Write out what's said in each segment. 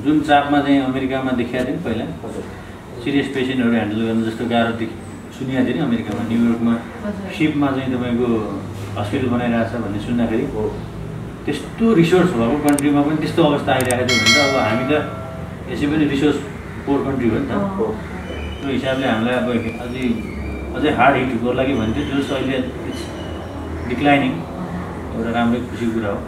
जुन चापमा चाहिँ अमेरिकामा देखिएको थियो नि पहिला सिरियस पेसेन्टहरू ह्यान्डल गर्न जस्तो गाह्रो सुनिएको थियो नि अमेरिकामा न्युयोर्कमा सिपमा चाहिँ तपाईँको हस्पिटल बनाइरहेछ भन्ने सुन्दाखेरि त्यस्तो रिसोर्स भएको कन्ट्रीमा पनि त्यस्तो अवस्था आइरहेको थियो भने त अब हामी त यसै पनि रिसोर्स पोर कन्ट्री हो नि त त्यो हिसाबले हामीलाई अब अझै हार्ड हिट गर्ला कि भन्थ्यो जस अहिले डिक्लाइनिङ एउटा राम्रै खुसीको कुरा हो।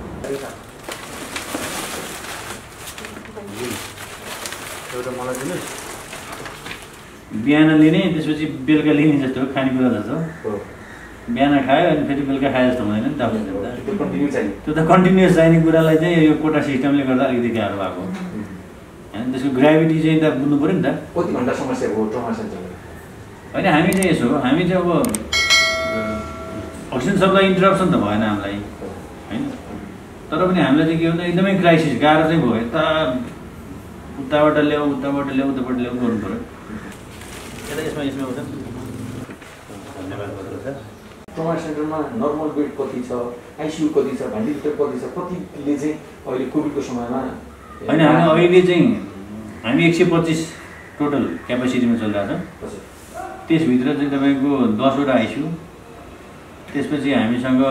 एउटा मलाई दिनुहोस् बिहान लिने त्यसपछि बेलुका लिने जस्तो हो खानेकुरा जस्तो बिहान खायो अनि फेरि बेलुका खायो जस्तो हुँदैन नि त त्यो त कन्टिन्युस चाहिने कुरालाई चाहिँ यो कोटा सिस्टमले गर्दा अलिकति गाह्रो भएको होइन त्यसको ग्राभिटी चाहिँ त बुझ्नु पऱ्यो नि त कति घन्टा समस्या हो ट्रमा सेन्टरमा होइन हामी चाहिँ यसो हामी चाहिँ अब अक्सिजन सप्लाई इन्टरप्सन त भएन हामीलाई होइन तर पनि हामीलाई चाहिँ के भन्दा एकदमै क्राइसिस गाह्रो चाहिँ भयो यता उताबाट ल्याऊ उताबाट ल्याऊ गर्नु पऱ्यो यसमा आउँछ धन्यवाद सर। ट्रमा सेन्टरमा नर्मल बेड कति छ आइसियु कति छ भेन्टिलेटर कति छ कतिले चाहिँ अहिले कोभिडको समयमा होइन हामी अहिले चाहिँ हामी 125 टोटल क्यापेसिटीमा चलिरहेको छ त्यसभित्र चाहिँ तपाईँको 10वटा आइसियु त्यसपछि हामीसँग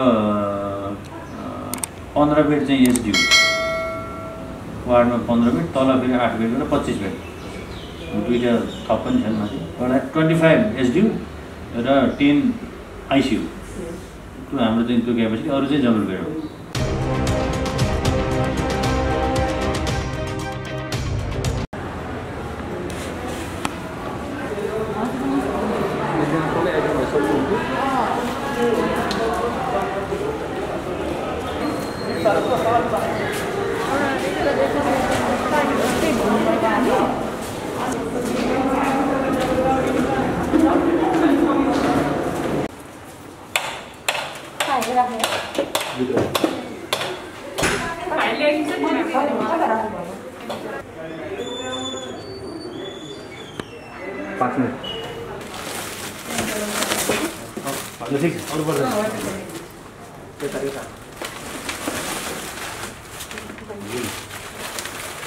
15 बेड चाहिँ एसडियु वार्डमा 15 बेड तल फेरि 8 बेड र 25 बेड दुईवटा थप पनि छन् माथि एउटा 25 एसडियु र 10 आइसियु त्यो हाम्रो चाहिँ त्यो क्यापेसिटी अरू चाहिँ जनरल बेड हो।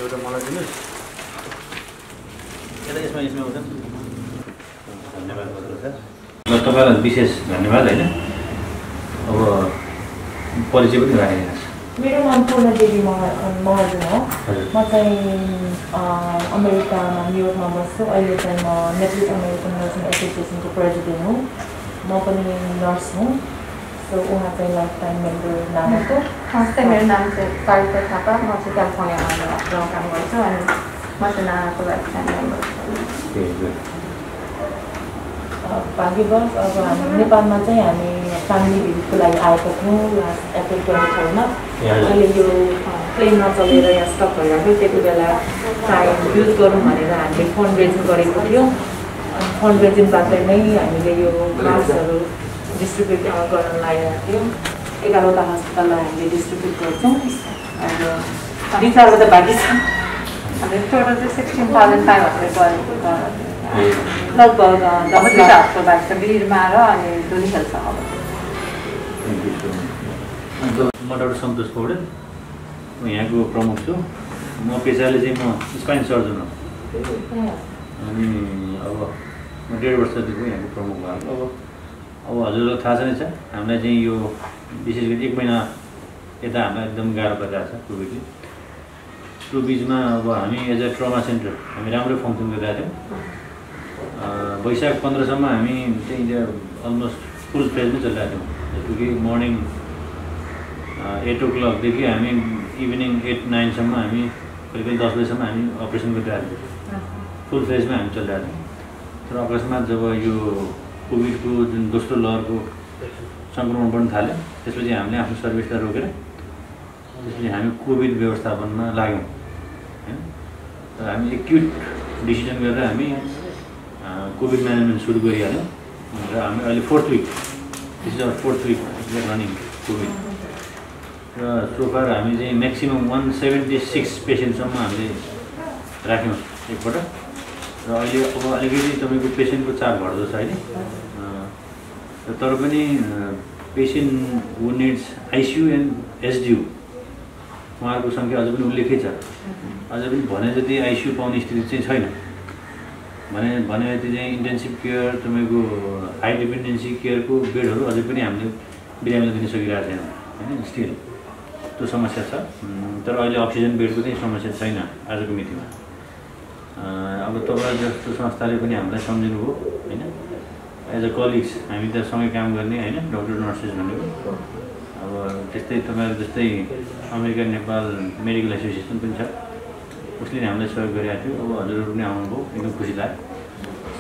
एउटा मलाई दिनुहोस् यसमा आउँछ धन्यवाद सर। ल तपाईँलाई विशेष धन्यवाद होइन अब परिचय पनि राखिदिनुहोस्। मेरो नाम पूर्ण देवी महर्जन हो। म चाहिँ अमेरिकामा न्युयोर्कमा बस्छु। अहिले चाहिँ म नेटिभ अमेरिकन नर्सिङ एसोसिएसनको प्रेसिडेन्ट हुँ। म पनि नर्स हुँ। सो उहाँ चाहिँ लाइफ टाइम मेम्बर नामको। नमस्ते, मेरो नाम चाहिँ सारिता थापा। म चाहिँ क्यालिफोर्नियामा काम गर्छु अनि म चाहिँ नानाको लाइफ टाइम मेम्बर। भाग्यवश अब हामी नेपालमा चाहिँ हामी फ्यामिली भिजिटको लागि आएको थियौँ लास्ट अप्रिल 24मा। अहिले यो प्लेनमा चलेर यहाँ स्टप भइरहेको थियो त्यति बेला टाइम युज गरौँ भनेर हामीले फन्ड रेजिङ गरेको थियौँ। फन्ड रेजिङबाट नै हामीले यो मास्कहरू डिस्ट्रिब्युट गर्न लागिरहेको थियौँ। 11वटा हस्पिटललाई हामीले डिस्ट्रिब्युट गर्छौँ र 2-4वटा बाँकी छ। अनि टोटल चाहिँ 16,500 गरेको छ। लगभग 10 लाखको बाँकी छ वीरमा र अनि दुलीखेलसम्म। म डाक्टर सन्तोष पौडेल, म यहाँको प्रमुख छु। म पेसाले चाहिँ म स्पाइन सर्जन हो अनि अब म 1.5 वर्षदेखि यहाँको प्रमुख भएको। अब हजुरलाई थाहा छ नै छ हामीलाई चाहिँ यो विशेष गरी 1 महिना यता हामीलाई एकदम गाह्रो परिरहेको छ कोभिडले। त्यो बिचमा अब हामी एज अ ट्रमा सेन्टर हामी राम्रो फङ्सन गरिरहेको थियौँ। वैशाख 15सम्म हामी चाहिँ अलमोस्ट फुल फ्लेजमै चलिरहेको थियौँ। जस्तो कि मर्निङ 8 o'clockदेखि हामी इभिनिङ 8-9सम्म हामी कहिले 10 बजीसम्म हामी अपरेसन गरिरहेको थियौँ। फुल फ्लेजमा हामी चलिरहेको थियौँ। तर अकस्मात जब यो कोभिडको जुन दोस्रो लहरको सङ्क्रमण बढ्न थाल्यो त्यसपछि हामीले आफ्नो सर्भिसलाई रोकेर त्यसपछि हामी कोभिड व्यवस्थापनमा लाग्यौँ होइन। तर हामी एक्युट डिसिजन गरेर हामी कोभिड म्यानेजमेन्ट सुरु गरिहाल्यौँ र हामी अहिले 4th week this is our 4th week running Covid र सोफार हामी चाहिँ म्याक्सिमम् 176 पेसेन्टसम्म हामीले राख्यौँ एकपल्ट र अहिले अब अलिकति तपाईँको पेसेन्टको चाप घट्दो छ अहिले तर पनि patient who needs ICU and SDU उहाँहरूको सङ्ख्या अझ पनि उल्लेखै छ। अझ पनि भने जति आइसियु पाउने स्थिति चाहिँ छैन। भने जति चाहिँ इन्टेन्सिभ केयर तपाईँको हाई डिपेन्डेन्सी केयरको बेडहरू अझै पनि हामीले बिरामीलाई दिन सकिरहेको छैनौँ होइन। स्टिल त्यो समस्या छ। तर अहिले अक्सिजन बेडको चाहिँ समस्या छैन आजको मितिमा। अब तपाईँ जस्तो संस्थाले पनि हामीलाई सम्झिनुभयो होइन। एज अ कलिग्स हामी त सँगै काम गर्ने होइन, डक्टर नर्सेस भनेको। अब त्यस्तै तपाईँहरू जस्तै अमेरिकन नेपाल मेडिकल एसोसिएसन पनि छ, उसले हामीलाई सहयोग गरिरहेको थियो। अब हजुरहरू पनि आउनुभयो, एकदम खुसी लाग्यो।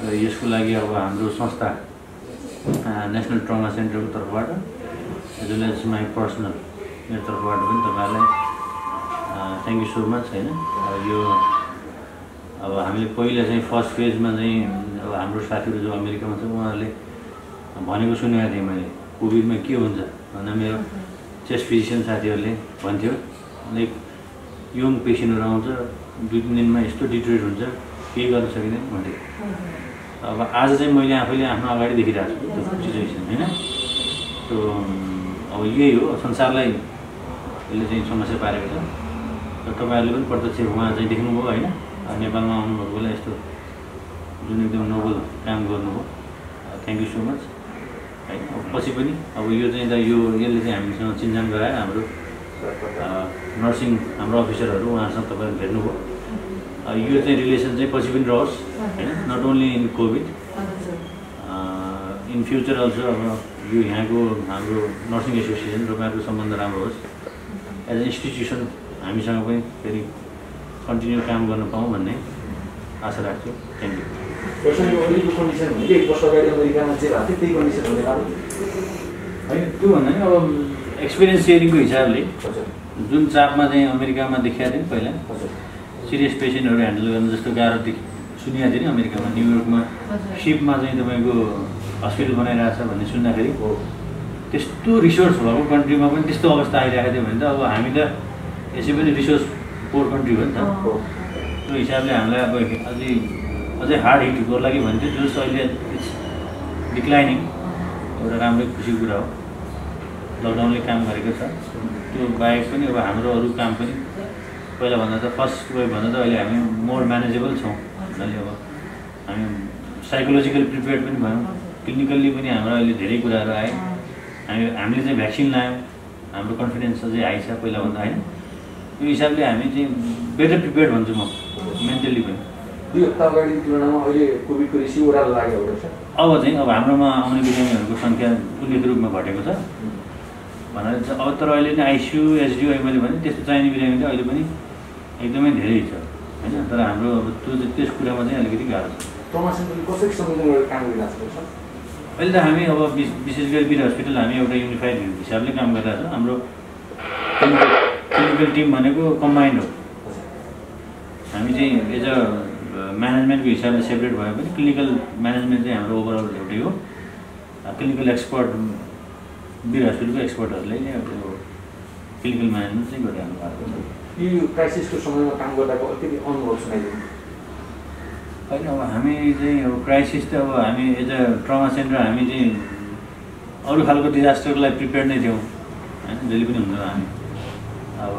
र यसको लागि अब हाम्रो संस्था नेसनल ट्रमा सेन्टरको तर्फबाट as well as my personal मेरो तर्फबाट पनि तपाईँहरूलाई थ्याङ्क यू सो मच होइन। यो अब हामीले पहिला चाहिँ फर्स्ट फेजमा चाहिँ अब हाम्रो साथीहरू जो अमेरिकामा छ उहाँहरूले भनेको सुनेको थिएँ मैले, कोभिडमा के हुन्छ भनेर मेरो चेस्ट फिजिसियन साथीहरूले भन्थ्यो, लाइक यङ पेसेन्टहरू आउँछ 2-3 दिनमा यस्तो डिट्रिट हुन्छ, केही गर्न सकिँदैन भन्थ्यो। अब आज चाहिँ मैले आफैले आफ्नो अगाडि देखिरहेको छु त्यो सिचुएसन होइन। त्यो अब यही हो, संसारलाई यसले चाहिँ समस्या पारेको छ। र तपाईँहरूले पनि प्रत्यक्ष उहाँ चाहिँ देख्नुभयो होइन। नेपालमा आउनुभएको बेला यस्तो जुन एकदम नोबल काम गर्नुभयो, थ्याङ्क यू सो मच है। पछि पनि अब यो चाहिँ यसले चाहिँ हामीसँग चिन्जान गरायो। हाम्रो नर्सिङ हाम्रो अफिसरहरू उहाँहरूसँग तपाईँहरू भेट्नुभयो। यो चाहिँ रिलेसन चाहिँ पछि पनि रहोस् होइन, not only in Covid, in future also. अब यो यहाँको हाम्रो नर्सिङ एसोसिएसन र उहाँहरूको सम्बन्ध राम्रो होस्। एज अ इन्स्टिट्युसन हामीसँग पनि फेरि कन्टिन्यू काम गर्न पाऊँ भन्ने आशा राख्छु। Thank you. अहिलेको कन्डिसन भनेको 1 वर्ष अगाडि अमेरिकामा जे भएको थियो त्यही कन्डिसन हुने खालको होइन। त्यो भन्दा नि अब एक्सपिरियन्स सेयरिङको हिसाबले जुन चापमा चाहिँ अमेरिकामा देखाएको थियो नि पहिला, सिरियस पेसेन्टहरू ह्यान्डल गर्न जस्तो गाह्रो सुनेको थियो नि अमेरिकामा, न्युयोर्कमा सिपमा चाहिँ तपाईँको हस्पिटल बनाइरहेको छ भन्ने सुन्दाखेरि त्यस्तो रिसोर्स भएको कन्ट्रीमा पनि त्यस्तो अवस्था आइरहेको थियो भने त अब हामी त यसै पनि रिसोर्स पोर कन्ट्री हो नि त। त्यो हिसाबले हामीलाई अब अझै हार्ड हिट गर्ला कि भन्थ्यो, जस अहिले इट्स डिक्लाइनिङ। एउटा राम्रै खुसीको कुरा हो, लकडाउनले काम गरेको छ। त्यो बाहेक पनि अब हाम्रो अरू काम पनि पहिलाभन्दा त फर्स्ट वेभभन्दा त अहिले हामी मोर म्यानेजेबल छौँ। अहिले अब हामी साइकोलोजिकल प्रिपेयर्ड पनि भयौँ, क्लिनिकल्ली पनि हाम्रो अहिले धेरै कुराहरू आए। हामीले चाहिँ भ्याक्सिन लायौँ, हाम्रो कन्फिडेन्स अझै हाई छ पहिलाभन्दा होइन। त्यो हिसाबले हामी चाहिँ बेटर प्रिपेयर्ड भन्छु म मेन्टली पनि। 2 हप्ता अगाडिको तुलनामा अहिले कोभिडको रेसियो ओह्रालो लाग्यो एउटा छ। अब चाहिँ अब हाम्रोमा आउने बिरामीहरूको सङ्ख्या उल्लेख रूपमा घटेको छ भनेर चाहिँ। अब तर अहिले नै आइसियु एसडियु मैले भने त्यस्तो चाहिने बिरामी त अहिले पनि एकदमै धेरै छ होइन। तर हाम्रो अब त्यस कुरामा चाहिँ अलिकति गाह्रो छ। ट्रमा सेन्टरले कसरी संयोजन गरेर काम गरिरहेको छ? अहिले त हामी अब विशेष गरी वीर हस्पिटल हामी एउटा युनिफाइड हिसाबले काम गरिरहेको छौँ। हाम्रो क्लिनिकल टिम भनेको कम्बाइन्ड हो। हामी चाहिँ एज अ म्यानेजमेन्टको हिसाबले सेपरेट भए पनि क्लिनिकल म्यानेजमेन्ट चाहिँ हाम्रो ओभरअल एउटै हो। क्लिनिकल एक्सपर्ट वीर हस्पिटलको एक्सपर्टहरूले नै अब क्लिनिकल म्यानेजमेन्ट चाहिँ गरिरहनु भएको छ। यो क्राइसिसको समयमा काम गर्दाको अलिकति अनुभव सुनाइदिनु। होइन अब हामी चाहिँ अब क्राइसिस त अब हामी एज अ ट्रमा सेन्टर हामी चाहिँ अरू खालको डिजास्टरलाई प्रिपेयर नै थियौँ होइन। जहिले पनि हुँदैन हामी अब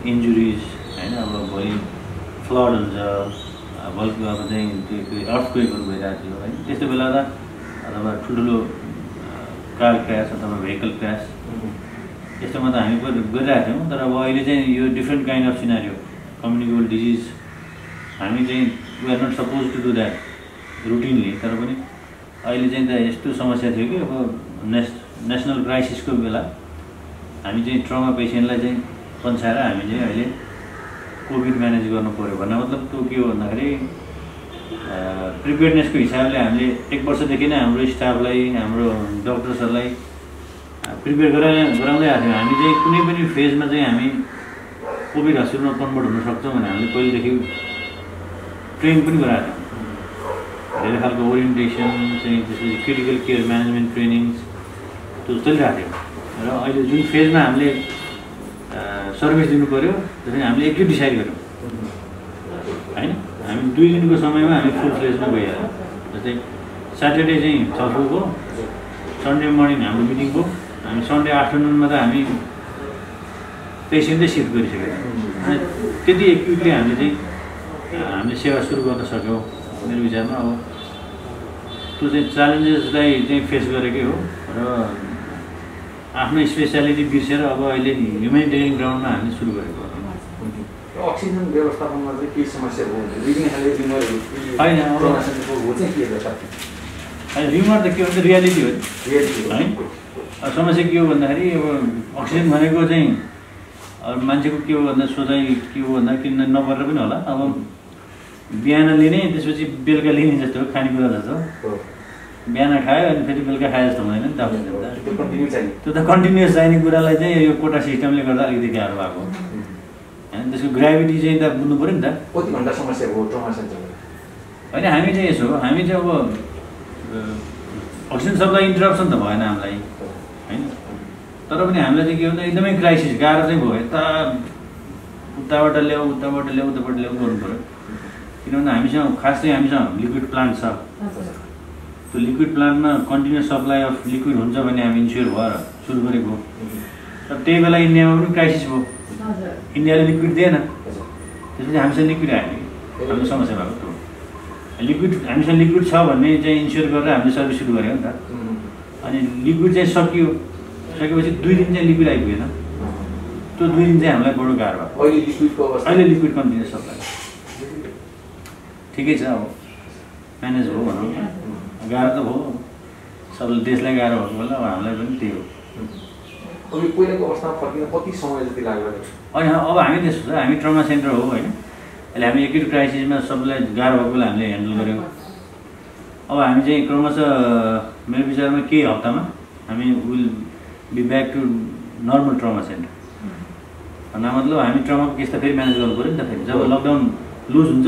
इन्जुरिज होइन, अब भोलि फ्लड हुन्छ, बल्कि अब चाहिँ त्यो अर्थक्वेकहरू भइरहेको थियो है। त्यस्तो बेला त अथवा ठुल्ठुलो कार क्रास अथवा भेहिकल क्रास यस्तोमा त हामी गरिरहेको थियौँ। तर अब अहिले चाहिँ यो different kind of scenario, communicable disease, हामी चाहिँ we are not suppose to do that routinely. तर पनि अहिले चाहिँ त यस्तो समस्या थियो कि अब नेसनल क्राइसिसको बेला हामी चाहिँ ट्रमा पेसेन्टलाई चाहिँ पन्छाएर हामी चाहिँ अहिले कोभिड म्यानेज गर्नु पऱ्यो भन्ने मतलब त्यो के हो भन्दाखेरि प्रिपेयर्डनेसको हिसाबले हामीले 1 वर्षदेखि नै हाम्रो स्टाफलाई हाम्रो डक्टर्सहरूलाई प्रिपेयर गराउँदै आएको थियौँ। हामी चाहिँ कुनै पनि फेजमा चाहिँ हामी कोभिड हस्पिटलमा कन्भर्ट हुन सक्छौँ भने हामीले पहिलेदेखि ट्रेन पनि गराएको थियौँ। धेरै खालको ओरिएन्टेसन चाहिँ त्यसपछि क्रिटिकल केयर म्यानेजमेन्ट ट्रेनिङ्स त्यो चलिरहेको थियो। र अहिले जुन फेजमा हामीले सर्भिस दिनु पऱ्यो त्यसरी हामीले एकचोटि डिसाइड गऱ्यौँ होइन। हामी 2 दिनको समयमा हामी फुल फ्लेजमा गइहाल्यौँ। जस्तै स्याटरडे चाहिँ छलफल भयो, सन्डे मर्निङ हाम्रो मिटिङ भयो, हामी सन्डे आफ्टरनुनमा त हामी पेसेन्ट चाहिँ सिफ्ट गरिसकेको छ। अनि त्यति क्विकली हामीले सेवा सुरु गर्न सक्यौँ मेरो विचारमा। अब त्यो चाहिँ च्यालेन्जेसलाई चाहिँ फेस गरेकै हो र आफ्नो स्पेसियालिटी बिर्सेर अब अहिले ह्युमेनिटेरियन ग्राउन्डमा हामीले सुरु गरेको हो। अक्सिजन व्यवस्थापनमा चाहिँ केही समस्या हो होइन ह्युमर त के भन्छ रियालिटी हो है। समस्या के हो भन्दाखेरि अब अक्सिजन भनेको चाहिँ मान्छेको के हो भन्दा सोचाइ के हो भन्दा किन नपरेर पनि होला। अब बिहान लिने त्यसपछि बेलुका लिने जस्तो हो, खानेकुरा जस्तो बिहान खायो अनि फेरि बेलुका खाए जस्तो हुँदैन नि त। त्यो त कन्टिन्युस चाहिने कुरालाई चाहिँ यो कोटा सिस्टमले गर्दा अलिकति गाह्रो भएको हो होइन। त्यसको ग्राभिटी चाहिँ त बुझ्नु पऱ्यो नि त। कति घन्टा समस्या हो ट्रमा सेन्टरमा? होइन हामी चाहिँ यसो हो, हामी चाहिँ अब अक्सिजन सप्लाई इन्टरप्सन त भएन हामीलाई होइन। तर पनि हामीलाई चाहिँ के हुन्छ एकदमै क्राइसिस गाह्रो चाहिँ भयो। उताबाट ल्याऊ उताबाट ल्याऊ उताबाट ल्याऊ गर्नु पऱ्यो। किनभने हामीसँग खास चाहिँ हामीसँग लिक्विड प्लान्ट छ। त्यो लिक्विड प्लान्टमा कन्टिन्युस सप्लाई अफ लिक्विड हुन्छ भने हामी इन्स्योर भएर सुरु गरेको। तर त्यही बेला इन्डियामा पनि क्राइसिस भयो। इन्डियाले लिक्विड दिएन, त्यसपछि हामीसँग लिक्विड आयो। हाम्रो समस्या भएको त्यो लिक्विड हामीसँग लिक्विड छ भन्ने चाहिँ इन्स्योर गरेर हामीले सर्भिस सुरु गऱ्यौँ नि त। अनि लिक्विड चाहिँ सकेपछि 2 दिन चाहिँ लिक्विड आइपुगेन। त्यो 2 दिन चाहिँ हामीलाई बडो गाह्रो भयो। अहिले लिक्विड कन्टिन्युस सप्लाई ठिकै छ। अब म्यानेज भयो भनौँ, गाह्रो त भयो सबले, देशलाई गाह्रो भएको बेला अब हामीलाई पनि त्यही हो। पहिलाको अवस्थामा फर्किन कति समय जति लाग्यो? होइन अब हामी त्यस्तो छ, हामी ट्रमा सेन्टर हो होइन। अहिले हामी एकिड क्राइसिसमा सबलाई गाह्रो भएको बेला हामीले ह्यान्डल गऱ्यौँ। अब हामी चाहिँ क्रमशः मेरो विचारमा केही हप्तामा हामी will be back to normal trauma centre. भन्दा मतलब हामी ट्रमाको केस त फेरि म्यानेज गर्नु पऱ्यो नि त। फेरि जब लकडाउन लुज हुन्छ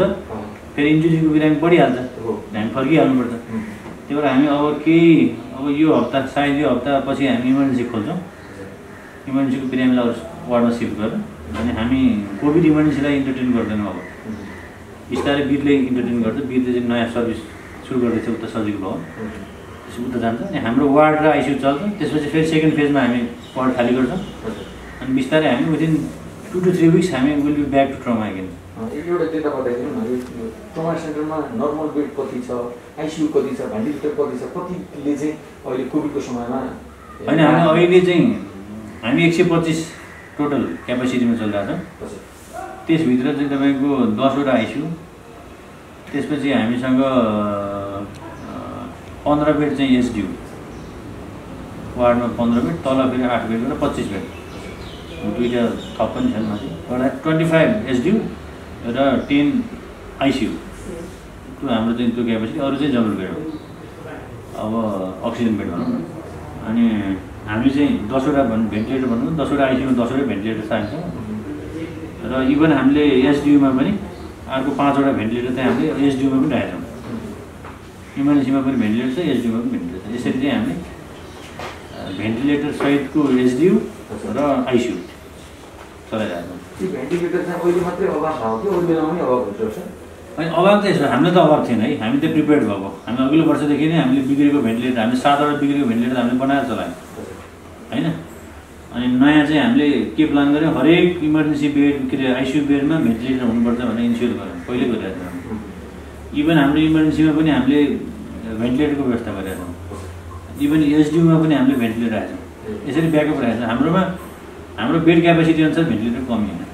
फेरि इन्जुरीको बिरामी बढिहाल्छ, हामी फर्किहाल्नुपर्छ। त्यही भएर हामी अब यो हप्ता सायद यो हप्ता पछि हामी इमर्जेन्सी खोल्छौँ। इमर्जेन्सीको बिरामीलाई अरू वार्डमा सिफ्ट गरेर अनि हामी कोभिड इमर्जेन्सीलाई इन्टरटेन गर्दैनौँ। अब बिस्तारै वीरले इन्टरटेन गर्छ। वीरले चाहिँ नयाँ सर्भिस सुरु गर्दैछ उता सजिलो भवन, त्यसपछि उता जान्छ। अनि हाम्रो वार्ड र आइसियु चल्छ। त्यसपछि फेरि सेकेन्ड फेजमा हामी वार्ड खाली गर्छौँ। अनि बिस्तारै हामी विदिन 2 to 3 weeks हामी will be back to trauma again. एउटा डेटा बताइदिनु न, यो ट्रमा सेन्टरमा नर्मल बेड कति छ, आइसियु कति छ, भेन्टिलेटर कति छ, कतिले चाहिँ अहिले कोभिडको समयमा? होइन हामी अहिले चाहिँ हामी 125 टोटल क्यापेसिटीमा चलिरहेको छ। त्यसभित्र चाहिँ तपाईँको 10वटा आइसियु, त्यसपछि हामीसँग 15 बेड चाहिँ एसडियु, वार्डमा 15 बेड, तल फेरि 8 बेड र 25 बेड, 2टा थप पनि छन् माथि। एउटा 25 एसडियु र 10 आइसियु, त्यो हाम्रो चाहिँ त्यो क्यापेसिटी। अरू चाहिँ जनरल बेड हो, अब अक्सिजन बेड भनौँ न। अनि हामी चाहिँ 10वटा भेन्टिलेटर भनौँ, 10वटा आइसियुमा 10वटै भेन्टिलेटर चाहिन्छ। र इभन हामीले एसडियुमा पनि अर्को 5वटा भेन्टिलेटर चाहिँ हामीले एसडियुमा पनि राखेका छौँ। इमर्जेन्सीमा पनि भेन्टिलेटर छ, एसडियुमा पनि भेन्टिलेटर छ। यसरी चाहिँ हामीले भेन्टिलेटर सहितको एसडियु र आइसियु चलाइरहेको छौँ। त्यो भेन्टिलेटर चाहिँ अहिले मात्रै अभाव भएको थियो, अरू बेलामा पनि अभाव हुन्छ? होइन अभाव त यसो हामीलाई त अभाव थिएन है। हामी त प्रिपेयर्ड भएको। हामी अघिल्लो वर्षदेखि नै हामीले बिग्रेको भेन्टिलेटर, हामीले 7वटा बिग्रेको भेन्टिलेटर हामीले बनाएर चलायौँ होइन। अनि नयाँ चाहिँ हामीले के प्लान गऱ्यौँ, हरेक इमर्जेन्सी बेड के अरे आइसियु बेडमा भेन्टिलेटर हुनुपर्छ भनेर इन्स्योर गऱ्यौँ, पहिल्यै गरिरहेको छौँ। इभन हाम्रो इमर्जेन्सीमा पनि हामीले भेन्टिलेटरको व्यवस्था गरेका छौँ। इभन एसडियुमा पनि हामीले भेन्टिलेटर राखेको छौँ। यसरी ब्याकअप राखेको छ। हाम्रो बेड क्यापेसिटी अनुसार भेन्टिलेटर कमी होइन।